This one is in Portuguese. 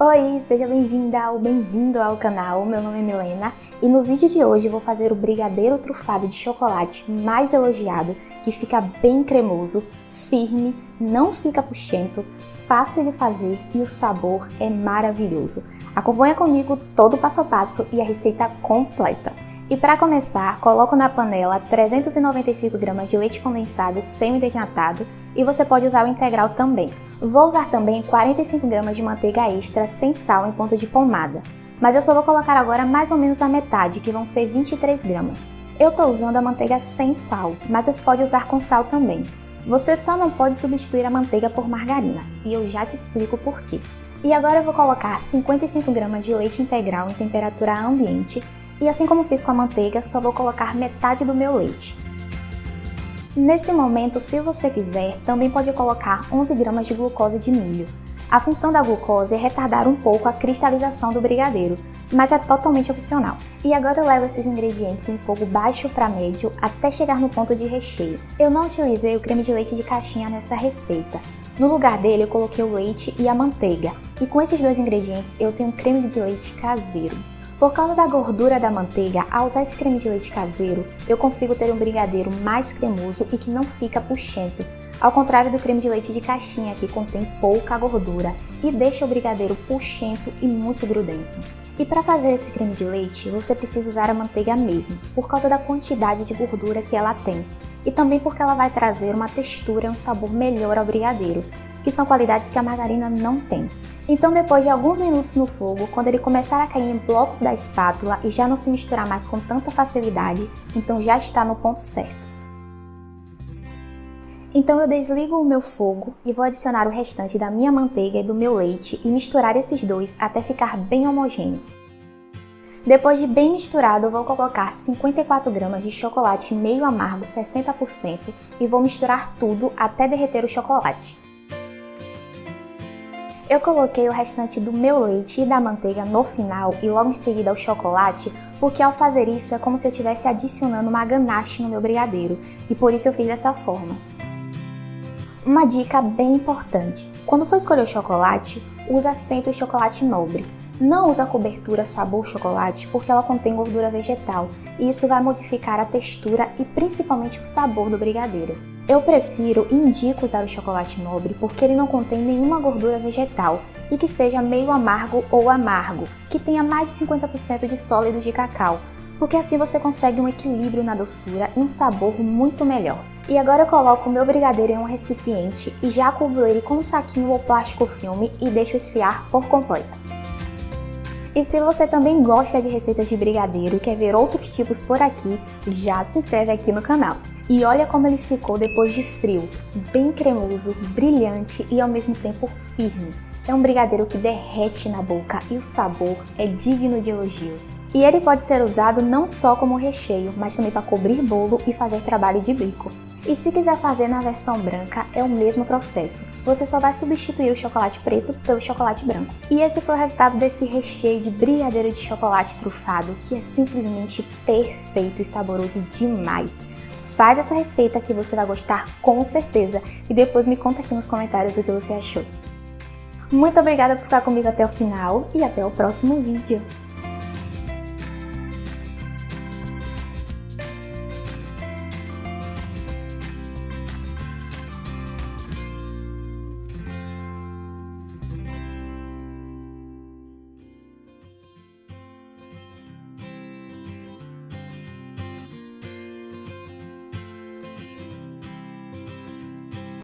Oi, seja bem-vinda ou bem-vindo ao canal, meu nome é Milena e no vídeo de hoje vou fazer o brigadeiro trufado de chocolate mais elogiado, que fica bem cremoso, firme, não fica puxento, fácil de fazer e o sabor é maravilhoso. Acompanha comigo todo o passo a passo e a receita completa. E para começar, coloco na panela 395 gramas de leite condensado semi-desnatado e você pode usar o integral também. Vou usar também 45 gramas de manteiga extra sem sal em ponto de pomada, mas eu só vou colocar agora mais ou menos a metade, que vão ser 23 gramas. Eu estou usando a manteiga sem sal, mas você pode usar com sal também. Você só não pode substituir a manteiga por margarina, e eu já te explico por quê. E agora eu vou colocar 55 gramas de leite integral em temperatura ambiente, e assim como fiz com a manteiga, só vou colocar metade do meu leite. Nesse momento, se você quiser, também pode colocar 11 gramas de glucose de milho. A função da glucose é retardar um pouco a cristalização do brigadeiro, mas é totalmente opcional. E agora eu levo esses ingredientes em fogo baixo para médio até chegar no ponto de recheio. Eu não utilizei o creme de leite de caixinha nessa receita. No lugar dele eu coloquei o leite e a manteiga. E com esses dois ingredientes eu tenho um creme de leite caseiro. Por causa da gordura da manteiga, ao usar esse creme de leite caseiro, eu consigo ter um brigadeiro mais cremoso e que não fica puxento, ao contrário do creme de leite de caixinha, que contém pouca gordura e deixa o brigadeiro puxento e muito grudento. E para fazer esse creme de leite, você precisa usar a manteiga mesmo, por causa da quantidade de gordura que ela tem, e também porque ela vai trazer uma textura e um sabor melhor ao brigadeiro, que são qualidades que a margarina não tem. Então, depois de alguns minutos no fogo, quando ele começar a cair em blocos da espátula e já não se misturar mais com tanta facilidade, então já está no ponto certo. Então eu desligo o meu fogo e vou adicionar o restante da minha manteiga e do meu leite e misturar esses dois até ficar bem homogêneo. Depois de bem misturado, eu vou colocar 54 gramas de chocolate meio amargo 60% e vou misturar tudo até derreter o chocolate. Eu coloquei o restante do meu leite e da manteiga no final e logo em seguida o chocolate, porque ao fazer isso é como se eu estivesse adicionando uma ganache no meu brigadeiro, e por isso eu fiz dessa forma. Uma dica bem importante: quando for escolher o chocolate, usa sempre o chocolate nobre. Não usa a cobertura sabor chocolate porque ela contém gordura vegetal e isso vai modificar a textura e principalmente o sabor do brigadeiro. Eu prefiro e indico usar o chocolate nobre porque ele não contém nenhuma gordura vegetal e que seja meio amargo ou amargo, que tenha mais de 50% de sólidos de cacau, porque assim você consegue um equilíbrio na doçura e um sabor muito melhor. E agora eu coloco o meu brigadeiro em um recipiente e já cubro ele com um saquinho ou plástico filme e deixo esfriar por completo. E se você também gosta de receitas de brigadeiro e quer ver outros tipos por aqui, já se inscreve aqui no canal. E olha como ele ficou depois de frio, bem cremoso, brilhante e ao mesmo tempo firme. É um brigadeiro que derrete na boca e o sabor é digno de elogios. E ele pode ser usado não só como recheio, mas também para cobrir bolo e fazer trabalho de bico. E se quiser fazer na versão branca, é o mesmo processo. Você só vai substituir o chocolate preto pelo chocolate branco. E esse foi o resultado desse recheio de brigadeiro de chocolate trufado, que é simplesmente perfeito e saboroso demais. Faz essa receita que você vai gostar com certeza e depois me conta aqui nos comentários o que você achou. Muito obrigada por ficar comigo até o final e até o próximo vídeo.